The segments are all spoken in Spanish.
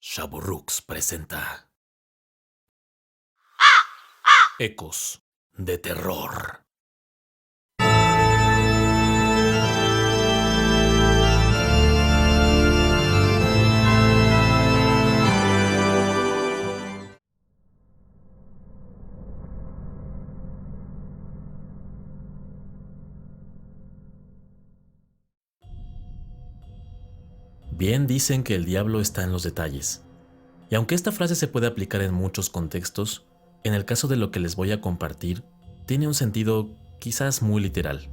Shaburrux presenta Ecos de Terror. Bien dicen que el diablo está en los detalles. Y aunque esta frase se puede aplicar en muchos contextos, en el caso de lo que les voy a compartir, tiene un sentido quizás muy literal.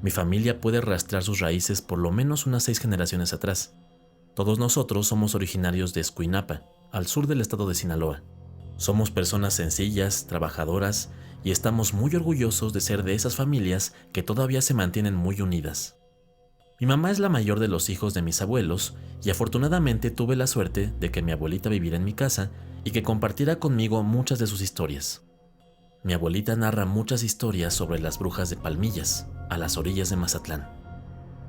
Mi familia puede rastrear sus raíces por lo menos unas 6 generaciones atrás. Todos nosotros somos originarios de Escuinapa, al sur del estado de Sinaloa. Somos personas sencillas, trabajadoras, y estamos muy orgullosos de ser de esas familias que todavía se mantienen muy unidas. Mi mamá es la mayor de los hijos de mis abuelos y afortunadamente tuve la suerte de que mi abuelita viviera en mi casa y que compartiera conmigo muchas de sus historias. Mi abuelita narra muchas historias sobre las brujas de Palmillas, a las orillas de Mazatlán.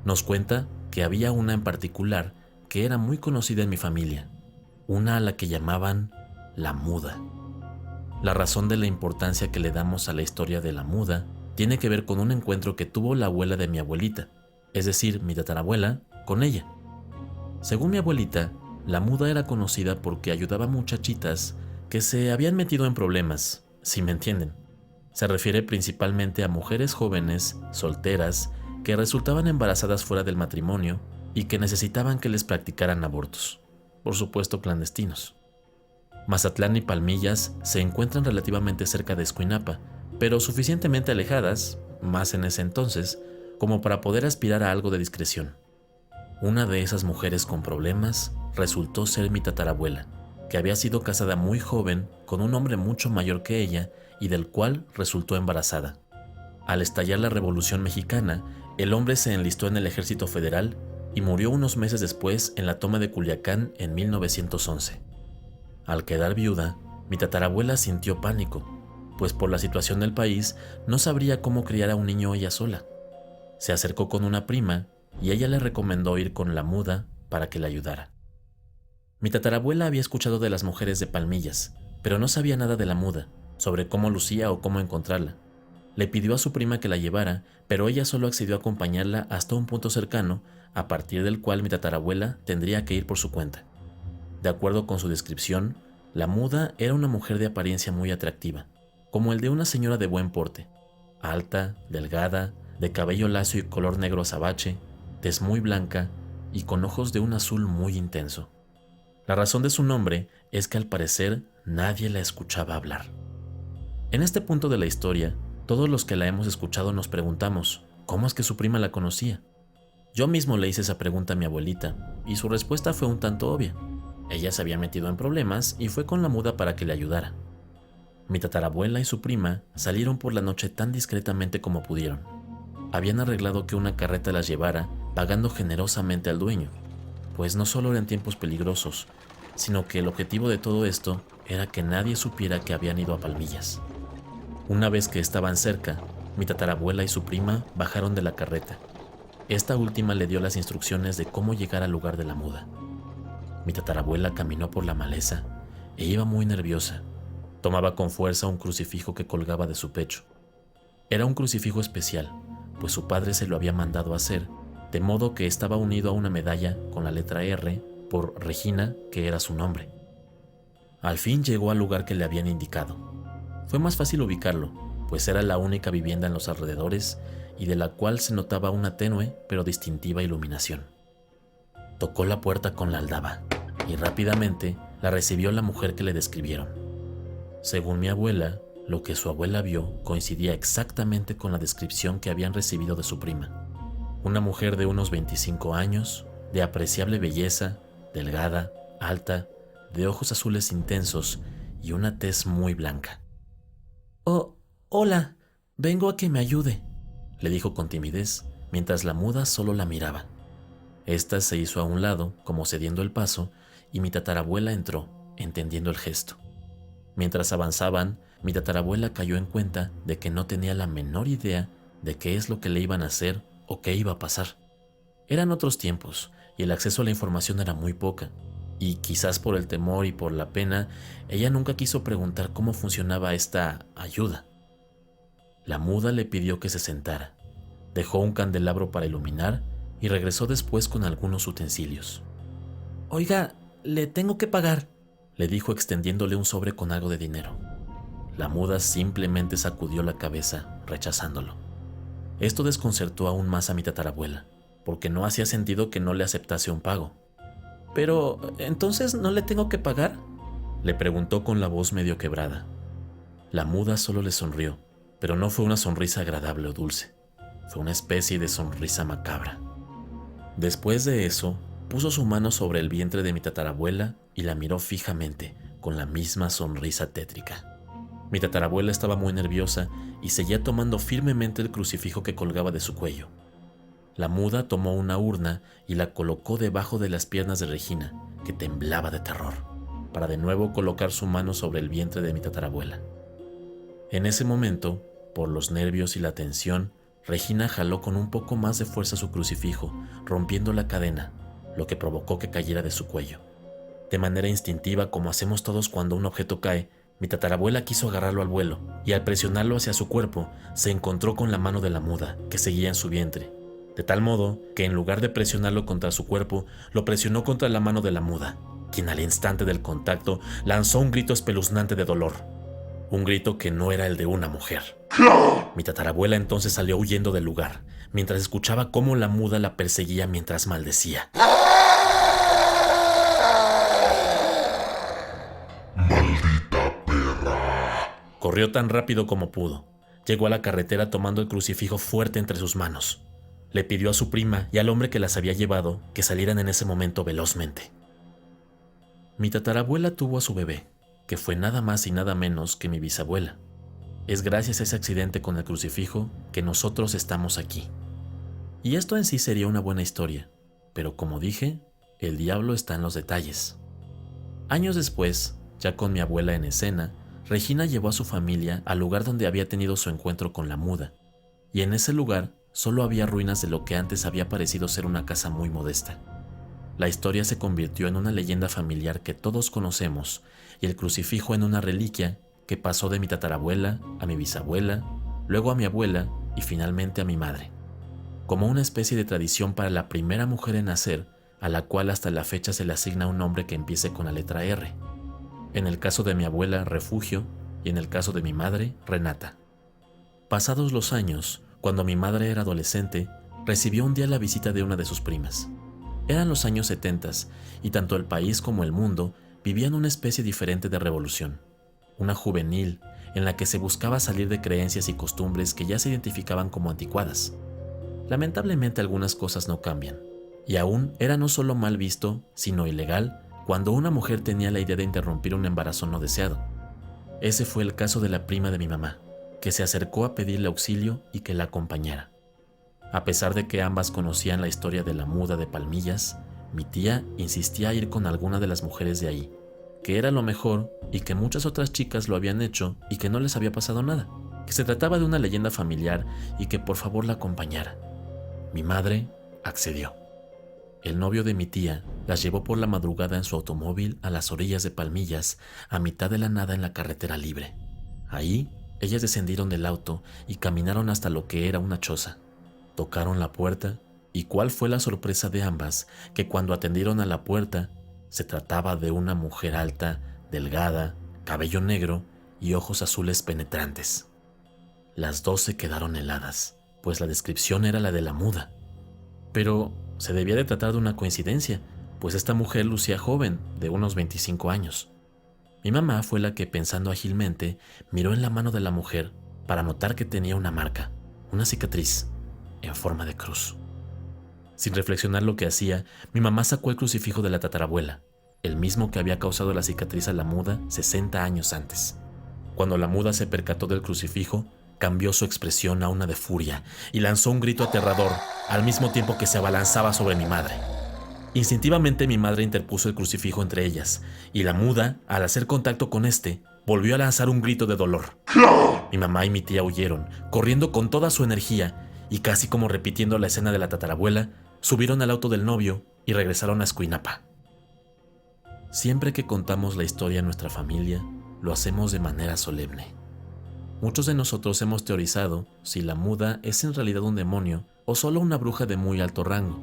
Nos cuenta que había una en particular que era muy conocida en mi familia, una a la que llamaban la Muda. La razón de la importancia que le damos a la historia de la Muda tiene que ver con un encuentro que tuvo la abuela de mi abuelita, es decir, mi tatarabuela, con ella. Según mi abuelita, la Muda era conocida porque ayudaba a muchachitas que se habían metido en problemas, si me entienden. Se refiere principalmente a mujeres jóvenes, solteras, que resultaban embarazadas fuera del matrimonio y que necesitaban que les practicaran abortos, por supuesto clandestinos. Mazatlán y Palmillas se encuentran relativamente cerca de Escuinapa, pero suficientemente alejadas, más en ese entonces, como para poder aspirar a algo de discreción. Una de esas mujeres con problemas resultó ser mi tatarabuela, que había sido casada muy joven con un hombre mucho mayor que ella y del cual resultó embarazada. Al estallar la Revolución Mexicana, el hombre se enlistó en el Ejército Federal y murió unos meses después en la toma de Culiacán en 1911. Al quedar viuda, mi tatarabuela sintió pánico, pues por la situación del país no sabría cómo criar a un niño ella sola. Se acercó con una prima y ella le recomendó ir con la Muda para que la ayudara. Mi tatarabuela había escuchado de las mujeres de Palmillas, pero no sabía nada de la Muda, sobre cómo lucía o cómo encontrarla. Le pidió a su prima que la llevara, pero ella solo accedió a acompañarla hasta un punto cercano, a partir del cual mi tatarabuela tendría que ir por su cuenta. De acuerdo con su descripción, la Muda era una mujer de apariencia muy atractiva, como el de una señora de buen porte, alta, delgada, de cabello lacio y color negro azabache, tez muy blanca y con ojos de un azul muy intenso. La razón de su nombre es que al parecer nadie la escuchaba hablar. En este punto de la historia, todos los que la hemos escuchado nos preguntamos, ¿cómo es que su prima la conocía? Yo mismo le hice esa pregunta a mi abuelita, y su respuesta fue un tanto obvia. Ella se había metido en problemas y fue con la Muda para que le ayudara. Mi tatarabuela y su prima salieron por la noche tan discretamente como pudieron. Habían arreglado que una carreta las llevara, pagando generosamente al dueño, pues no solo eran tiempos peligrosos, sino que el objetivo de todo esto era que nadie supiera que habían ido a Palmillas. Una vez que estaban cerca, mi tatarabuela y su prima bajaron de la carreta. Esta última le dio las instrucciones de cómo llegar al lugar de la Muda. Mi tatarabuela caminó por la maleza e iba muy nerviosa. Tomaba con fuerza un crucifijo que colgaba de su pecho. Era un crucifijo especial, pues su padre se lo había mandado hacer, de modo que estaba unido a una medalla con la letra R por Regina, que era su nombre. Al fin llegó al lugar que le habían indicado. Fue más fácil ubicarlo, pues era la única vivienda en los alrededores y de la cual se notaba una tenue pero distintiva iluminación. Tocó la puerta con la aldaba y rápidamente la recibió la mujer que le describieron. Según mi abuela, lo que su abuela vio coincidía exactamente con la descripción que habían recibido de su prima. Una mujer de unos 25 años, de apreciable belleza, delgada, alta, de ojos azules intensos y una tez muy blanca. «Oh, hola, vengo a que me ayude», le dijo con timidez, mientras la Muda solo la miraba. Esta se hizo a un lado, como cediendo el paso, y mi tatarabuela entró, entendiendo el gesto. Mientras avanzaban, mi tatarabuela cayó en cuenta de que no tenía la menor idea de qué es lo que le iban a hacer o qué iba a pasar. Eran otros tiempos y el acceso a la información era muy poca, y quizás por el temor y por la pena, ella nunca quiso preguntar cómo funcionaba esta ayuda. La muda le pidió que se sentara, dejó un candelabro para iluminar y regresó después con algunos utensilios. «Oiga, le tengo que pagar», le dijo extendiéndole un sobre con algo de dinero. La muda simplemente sacudió la cabeza, rechazándolo. Esto desconcertó aún más a mi tatarabuela, porque no hacía sentido que no le aceptase un pago. «¿Pero entonces no le tengo que pagar?», le preguntó con la voz medio quebrada. La muda solo le sonrió, pero no fue una sonrisa agradable o dulce. Fue una especie de sonrisa macabra. Después de eso, puso su mano sobre el vientre de mi tatarabuela y la miró fijamente, con la misma sonrisa tétrica. Mi tatarabuela estaba muy nerviosa y seguía tomando firmemente el crucifijo que colgaba de su cuello. La muda tomó una urna y la colocó debajo de las piernas de Regina, que temblaba de terror, para de nuevo colocar su mano sobre el vientre de mi tatarabuela. En ese momento, por los nervios y la tensión, Regina jaló con un poco más de fuerza su crucifijo, rompiendo la cadena, lo que provocó que cayera de su cuello. De manera instintiva, como hacemos todos cuando un objeto cae, mi tatarabuela quiso agarrarlo al vuelo, y al presionarlo hacia su cuerpo, se encontró con la mano de la muda, que seguía en su vientre, de tal modo que en lugar de presionarlo contra su cuerpo, lo presionó contra la mano de la muda, quien al instante del contacto lanzó un grito espeluznante de dolor. Un grito que no era el de una mujer. Mi tatarabuela entonces salió huyendo del lugar, mientras escuchaba cómo la muda la perseguía mientras maldecía. ¡Maldita perra! Corrió tan rápido como pudo. Llegó a la carretera tomando el crucifijo fuerte entre sus manos. Le pidió a su prima y al hombre que las había llevado que salieran en ese momento velozmente. Mi tatarabuela tuvo a su bebé, que fue nada más y nada menos que mi bisabuela. Es gracias a ese accidente con el crucifijo que nosotros estamos aquí. Y esto en sí sería una buena historia, pero como dije, el diablo está en los detalles. Años después, ya con mi abuela en escena, Regina llevó a su familia al lugar donde había tenido su encuentro con la muda, y en ese lugar solo había ruinas de lo que antes había parecido ser una casa muy modesta. La historia se convirtió en una leyenda familiar que todos conocemos, y el crucifijo en una reliquia que pasó de mi tatarabuela a mi bisabuela, luego a mi abuela y finalmente a mi madre, como una especie de tradición para la primera mujer en nacer, a la cual hasta la fecha se le asigna un nombre que empiece con la letra R. En el caso de mi abuela, Refugio, y en el caso de mi madre, Renata. Pasados los años, cuando mi madre era adolescente, recibió un día la visita de una de sus primas. Eran los años 70 y tanto el país como el mundo vivían una especie diferente de revolución, una juvenil en la que se buscaba salir de creencias y costumbres que ya se identificaban como anticuadas. Lamentablemente algunas cosas no cambian, y aún era no solo mal visto, sino ilegal cuando una mujer tenía la idea de interrumpir un embarazo no deseado. Ese fue el caso de la prima de mi mamá, que se acercó a pedirle auxilio y que la acompañara. A pesar de que ambas conocían la historia de la muda de Palmillas, mi tía insistía a ir con alguna de las mujeres de ahí, que era lo mejor y que muchas otras chicas lo habían hecho y que no les había pasado nada, que se trataba de una leyenda familiar y que por favor la acompañara. Mi madre accedió. El novio de mi tía las llevó por la madrugada en su automóvil a las orillas de Palmillas, a mitad de la nada en la carretera libre. Ahí, ellas descendieron del auto y caminaron hasta lo que era una choza. Tocaron la puerta, y cuál fue la sorpresa de ambas, que cuando atendieron a la puerta, se trataba de una mujer alta, delgada, cabello negro y ojos azules penetrantes. Las dos se quedaron heladas, pues la descripción era la de la muda. Pero se debía de tratar de una coincidencia, pues esta mujer lucía joven, de unos 25 años. Mi mamá fue la que, pensando ágilmente, miró en la mano de la mujer para notar que tenía una marca, una cicatriz, en forma de cruz. Sin reflexionar lo que hacía, mi mamá sacó el crucifijo de la tatarabuela, el mismo que había causado la cicatriz a la muda 60 años antes. Cuando la muda se percató del crucifijo, cambió su expresión a una de furia y lanzó un grito aterrador al mismo tiempo que se abalanzaba sobre mi madre. Instintivamente mi madre interpuso el crucifijo entre ellas, y la muda, al hacer contacto con este, volvió a lanzar un grito de dolor. Mi mamá y mi tía huyeron, corriendo con toda su energía, y casi como repitiendo la escena de la tatarabuela, subieron al auto del novio y regresaron a Escuinapa. Siempre que contamos la historia a nuestra familia, lo hacemos de manera solemne. Muchos de nosotros hemos teorizado si la muda es en realidad un demonio o solo una bruja de muy alto rango.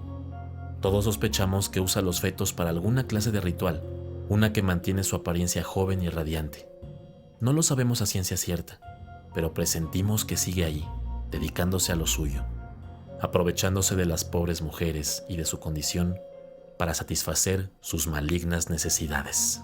Todos sospechamos que usa los fetos para alguna clase de ritual, una que mantiene su apariencia joven y radiante. No lo sabemos a ciencia cierta, pero presentimos que sigue allí, dedicándose a lo suyo, aprovechándose de las pobres mujeres y de su condición para satisfacer sus malignas necesidades.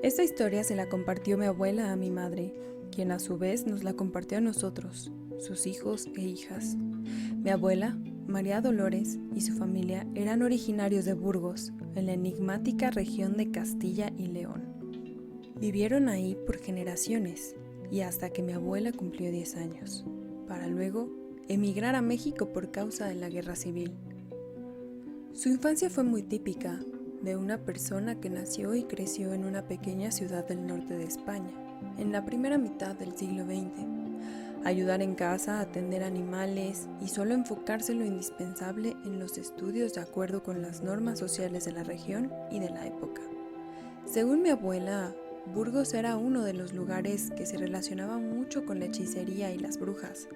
Esta historia se la compartió mi abuela a mi madre, quien a su vez nos la compartió a nosotros, sus hijos e hijas. Mi abuela, María Dolores, y su familia eran originarios de Burgos, en la enigmática región de Castilla y León. Vivieron ahí por generaciones y hasta que mi abuela cumplió 10 años, para luego emigrar a México por causa de la guerra civil. Su infancia fue muy típica de una persona que nació y creció en una pequeña ciudad del norte de España, en la primera mitad del siglo XX. Ayudar en casa, atender animales y solo enfocarse en lo indispensable en los estudios de acuerdo con las normas sociales de la región y de la época. Según mi abuela, Burgos era uno de los lugares que se relacionaba mucho con la hechicería y las brujas,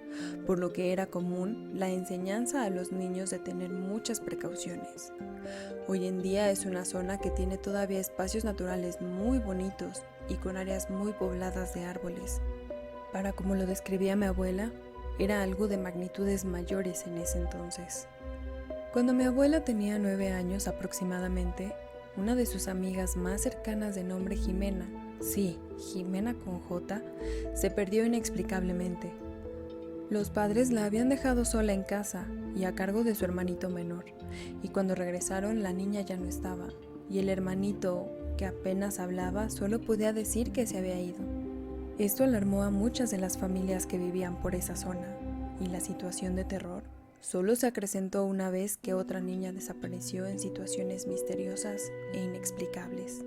por lo que era común la enseñanza a los niños de tener muchas precauciones. Hoy en día es una zona que tiene todavía espacios naturales muy bonitos y con áreas muy pobladas de árboles. Para como lo describía mi abuela, era algo de magnitudes mayores en ese entonces. Cuando mi abuela tenía 9 años aproximadamente, una de sus amigas más cercanas de nombre Jimena, sí, Jimena con J, se perdió inexplicablemente. Los padres la habían dejado sola en casa y a cargo de su hermanito menor, y cuando regresaron la niña ya no estaba, y el hermanito, que apenas hablaba, solo podía decir que se había ido. Esto alarmó a muchas de las familias que vivían por esa zona, y la situación de terror solo se acrecentó una vez que otra niña desapareció en situaciones misteriosas e inexplicables.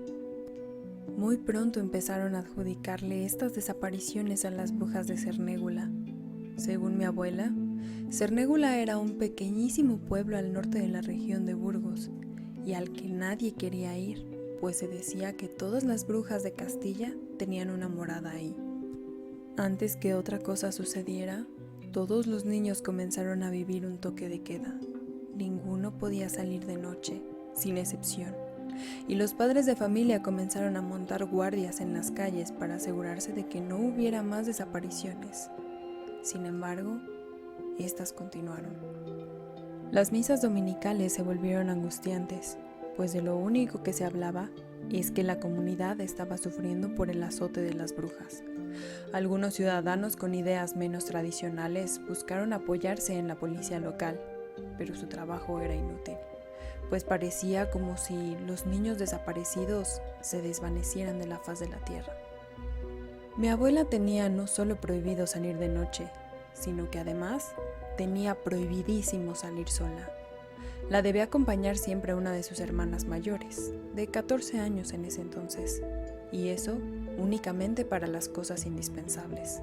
Muy pronto empezaron a adjudicarle estas desapariciones a las brujas de Cernégula. Según mi abuela, Cernégula era un pequeñísimo pueblo al norte de la región de Burgos y al que nadie quería ir, pues se decía que todas las brujas de Castilla tenían una morada ahí. Antes que otra cosa sucediera, todos los niños comenzaron a vivir un toque de queda. Ninguno podía salir de noche, sin excepción, y los padres de familia comenzaron a montar guardias en las calles para asegurarse de que no hubiera más desapariciones. Sin embargo, estas continuaron. Las misas dominicales se volvieron angustiantes, pues de lo único que se hablaba es que la comunidad estaba sufriendo por el azote de las brujas. Algunos ciudadanos con ideas menos tradicionales buscaron apoyarse en la policía local, pero su trabajo era inútil, pues parecía como si los niños desaparecidos se desvanecieran de la faz de la tierra. Mi abuela tenía no solo prohibido salir de noche, sino que además tenía prohibidísimo salir sola. La debía acompañar siempre una de sus hermanas mayores, de 14 años en ese entonces, y eso únicamente para las cosas indispensables.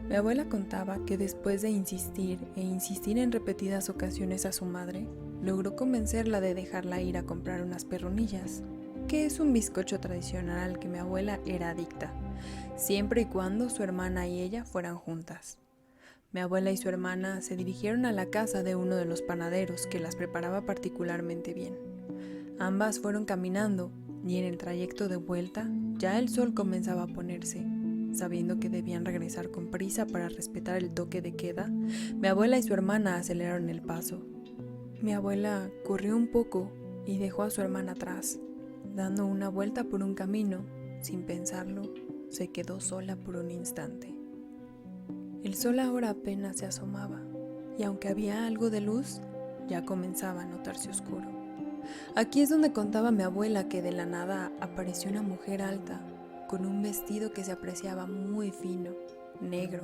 Mi abuela contaba que después de insistir en repetidas ocasiones a su madre, logró convencerla de dejarla ir a comprar unas perronillas, que es un bizcocho tradicional al que mi abuela era adicta, siempre y cuando su hermana y ella fueran juntas. Mi abuela y su hermana se dirigieron a la casa de uno de los panaderos que las preparaba particularmente bien. Ambas fueron caminando y en el trayecto de vuelta ya el sol comenzaba a ponerse. Sabiendo que debían regresar con prisa para respetar el toque de queda, mi abuela y su hermana aceleraron el paso. Mi abuela corrió un poco y dejó a su hermana atrás. Dando una vuelta por un camino, sin pensarlo, se quedó sola por un instante. El sol ahora apenas se asomaba, y aunque había algo de luz, ya comenzaba a notarse oscuro. Aquí es donde contaba mi abuela que de la nada apareció una mujer alta, con un vestido que se apreciaba muy fino, negro,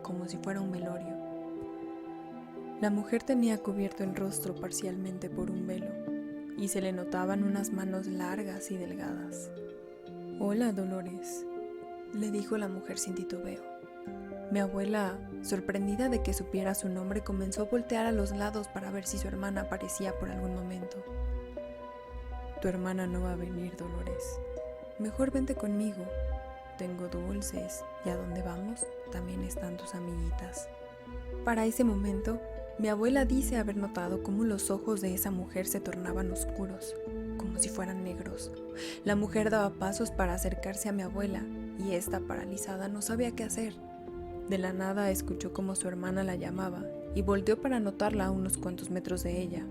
como si fuera un velorio. La mujer tenía cubierto el rostro parcialmente por un velo, y se le notaban unas manos largas y delgadas, Hola, Dolores, le dijo la mujer sin titubeo. Mi abuela, sorprendida de que supiera su nombre, comenzó a voltear a los lados para ver si su hermana aparecía por algún momento. Tu hermana no va a venir, Dolores. Mejor vente conmigo. Tengo dulces y a donde vamos también están tus amiguitas. Para ese momento, mi abuela dice haber notado cómo los ojos de esa mujer se tornaban oscuros, como si fueran negros. La mujer daba pasos para acercarse a mi abuela y esta, paralizada, no sabía qué hacer. De la nada escuchó cómo su hermana la llamaba y volteó para notarla a unos cuantos metros de ella.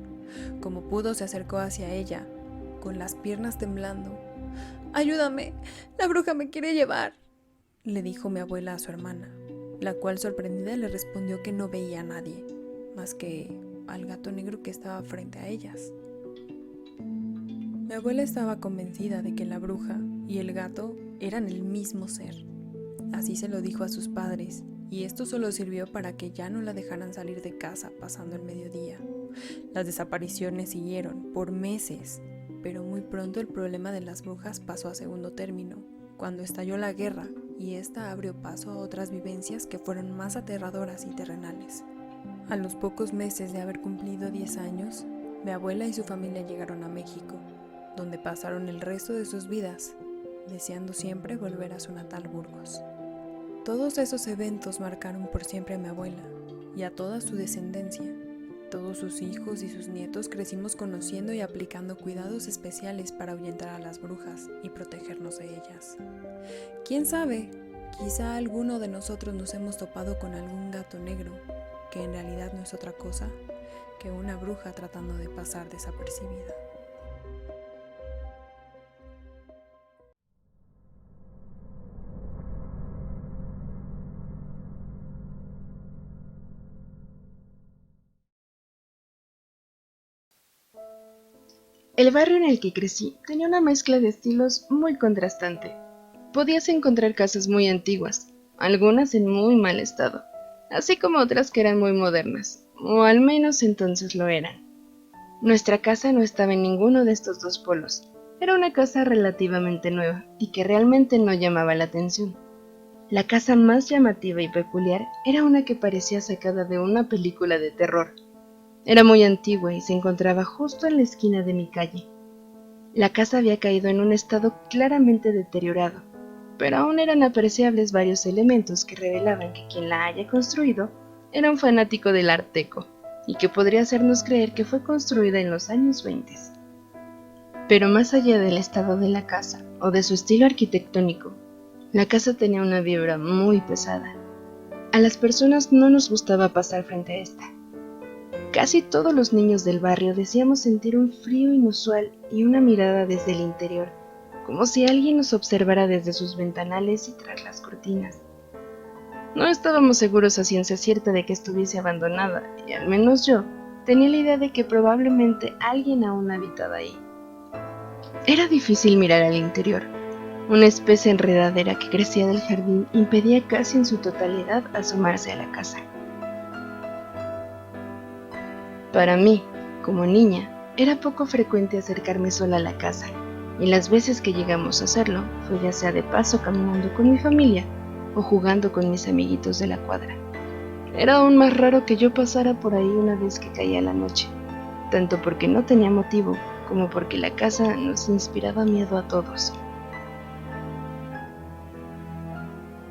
Como pudo, se acercó hacia ella, con las piernas temblando. «¡Ayúdame! ¡La bruja me quiere llevar!», le dijo mi abuela a su hermana, la cual, sorprendida, le respondió que no veía a nadie, más que al gato negro que estaba frente a ellas. Mi abuela estaba convencida de que la bruja y el gato eran el mismo ser. Así se lo dijo a sus padres, y esto solo sirvió para que ya no la dejaran salir de casa pasando el mediodía. Las desapariciones siguieron por meses, pero muy pronto el problema de las brujas pasó a segundo término, cuando estalló la guerra, y esta abrió paso a otras vivencias que fueron más aterradoras y terrenales. A los pocos meses de haber cumplido 10 años, mi abuela y su familia llegaron a México, donde pasaron el resto de sus vidas, deseando siempre volver a su natal Burgos. Todos esos eventos marcaron por siempre a mi abuela y a toda su descendencia. Todos sus hijos y sus nietos crecimos conociendo y aplicando cuidados especiales para ahuyentar a las brujas y protegernos de ellas. ¿Quién sabe? Quizá alguno de nosotros nos hemos topado con algún gato negro, que en realidad no es otra cosa que una bruja tratando de pasar desapercibida. El barrio en el que crecí tenía una mezcla de estilos muy contrastante. Podías encontrar casas muy antiguas, algunas en muy mal estado, así como otras que eran muy modernas, o al menos entonces lo eran. Nuestra casa no estaba en ninguno de estos dos polos. Era una casa relativamente nueva y que realmente no llamaba la atención. La casa más llamativa y peculiar era una que parecía sacada de una película de terror. Era muy antigua y se encontraba justo en la esquina de mi calle. La casa había caído en un estado claramente deteriorado, pero aún eran apreciables varios elementos que revelaban que quien la haya construido era un fanático del Art Deco y que podría hacernos creer que fue construida en los años 20. Pero más allá del estado de la casa o de su estilo arquitectónico, la casa tenía una vibra muy pesada. A las personas no nos gustaba pasar frente a esta. Casi todos los niños del barrio decíamos sentir un frío inusual y una mirada desde el interior, como si alguien nos observara desde sus ventanales y tras las cortinas. No estábamos seguros a ciencia cierta de que estuviese abandonada, y al menos yo tenía la idea de que probablemente alguien aún habitaba ahí. Era difícil mirar al interior. Una especie enredadera que crecía del jardín impedía casi en su totalidad asomarse a la casa. Para mí, como niña, era poco frecuente acercarme sola a la casa, y las veces que llegamos a hacerlo fue ya sea de paso caminando con mi familia o jugando con mis amiguitos de la cuadra. Era aún más raro que yo pasara por ahí una vez que caía la noche, tanto porque no tenía motivo como porque la casa nos inspiraba miedo a todos.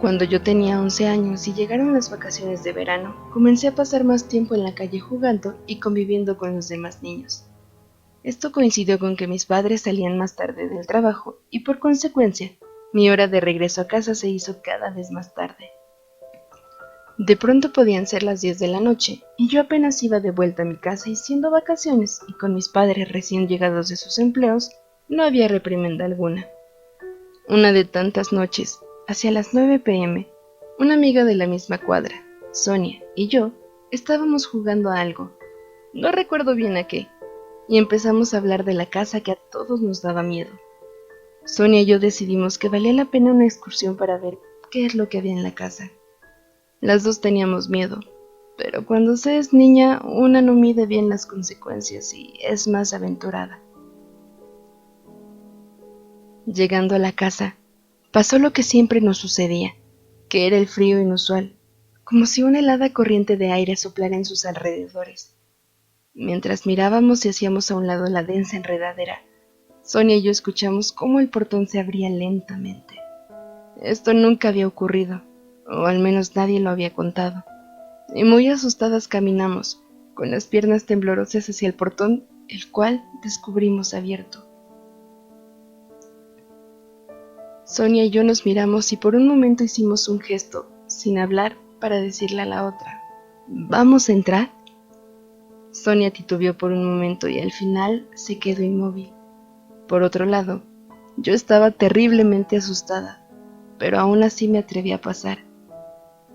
Cuando yo tenía 11 años y llegaron las vacaciones de verano, comencé a pasar más tiempo en la calle jugando y conviviendo con los demás niños. Esto coincidió con que mis padres salían más tarde del trabajo y por consecuencia, mi hora de regreso a casa se hizo cada vez más tarde. De pronto podían ser las 10 de la noche y yo apenas iba de vuelta a mi casa y siendo vacaciones y con mis padres recién llegados de sus empleos, no había reprimenda alguna. Una de tantas noches, hacia las 9 p.m., una amiga de la misma cuadra, Sonia, y yo estábamos jugando a algo. No recuerdo bien a qué, y empezamos a hablar de la casa que a todos nos daba miedo. Sonia y yo decidimos que valía la pena una excursión para ver qué es lo que había en la casa. Las dos teníamos miedo, pero cuando se es niña, una no mide bien las consecuencias y es más aventurada. Llegando a la casa, Pasó lo que siempre nos sucedía, que era el frío inusual, como si una helada corriente de aire soplara en sus alrededores. Mientras mirábamos y hacíamos a un lado la densa enredadera, Sonia y yo escuchamos cómo el portón se abría lentamente. Esto nunca había ocurrido, o al menos nadie lo había contado, y muy asustadas caminamos, con las piernas temblorosas hacia el portón, el cual descubrimos abierto. Sonia y yo nos miramos y por un momento hicimos un gesto, sin hablar, para decirle a la otra: ¿vamos a entrar? Sonia titubeó por un momento y al final se quedó inmóvil. Por otro lado, yo estaba terriblemente asustada, pero aún así me atreví a pasar.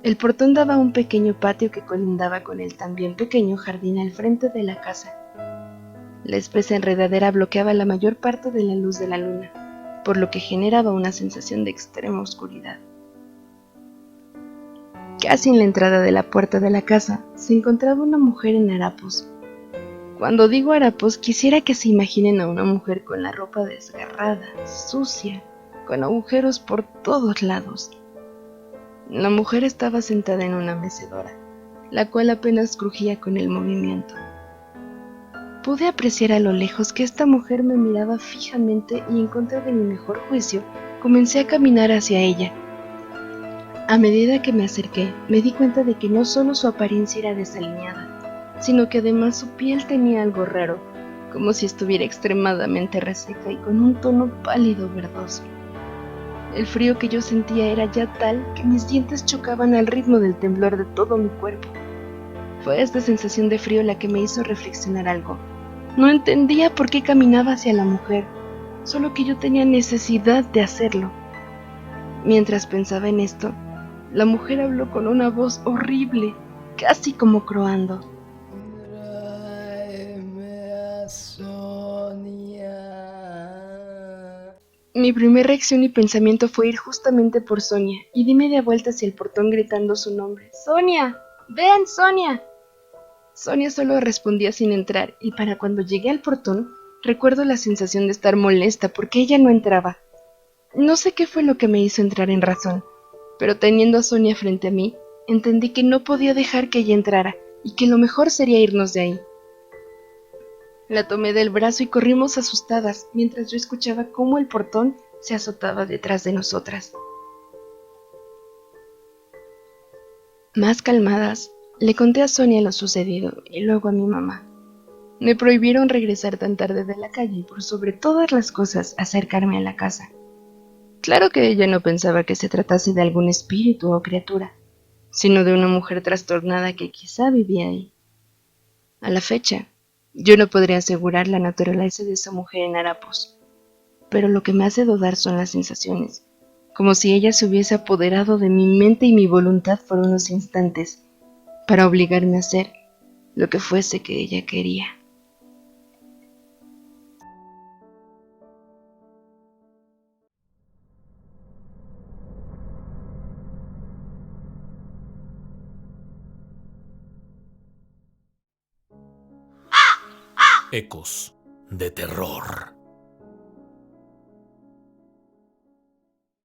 El portón daba a un pequeño patio que colindaba con el también pequeño jardín al frente de la casa. La espesa enredadera bloqueaba la mayor parte de la luz de la luna, por lo que generaba una sensación de extrema oscuridad. Casi en la entrada de la puerta de la casa se encontraba una mujer en harapos. Cuando digo harapos, quisiera que se imaginen a una mujer con la ropa desgarrada, sucia, con agujeros por todos lados. La mujer estaba sentada en una mecedora, la cual apenas crujía con el movimiento. Pude apreciar a lo lejos que esta mujer me miraba fijamente y en contra de mi mejor juicio, comencé a caminar hacia ella. A medida que me acerqué, me di cuenta de que no solo su apariencia era desaliñada, sino que además su piel tenía algo raro, como si estuviera extremadamente reseca y con un tono pálido verdoso. El frío que yo sentía era ya tal que mis dientes chocaban al ritmo del temblor de todo mi cuerpo. Fue esta sensación de frío la que me hizo reflexionar algo. No entendía por qué caminaba hacia la mujer, solo que yo tenía necesidad de hacerlo. Mientras pensaba en esto, la mujer habló con una voz horrible, casi como croando. Tráeme a Sonia. Mi primera reacción y pensamiento fue ir justamente por Sonia y di media vuelta hacia el portón gritando su nombre. ¡Sonia! ¡Ven, Sonia! Sonia solo respondía sin entrar y para cuando llegué al portón recuerdo la sensación de estar molesta porque ella no entraba. No sé qué fue lo que me hizo entrar en razón, pero teniendo a Sonia frente a mí, entendí que no podía dejar que ella entrara y que lo mejor sería irnos de ahí. La tomé del brazo y corrimos asustadas mientras yo escuchaba cómo el portón se azotaba detrás de nosotras. Más calmadas, le conté a Sonia lo sucedido y luego a mi mamá. Me prohibieron regresar tan tarde de la calle y por sobre todas las cosas acercarme a la casa. Claro que ella no pensaba que se tratase de algún espíritu o criatura, sino de una mujer trastornada que quizá vivía ahí. A la fecha, yo no podría asegurar la naturaleza de esa mujer en harapos, pero lo que me hace dudar son las sensaciones, como si ella se hubiese apoderado de mi mente y mi voluntad por unos instantes, para obligarme a hacer lo que fuese que ella quería. Ecos de terror.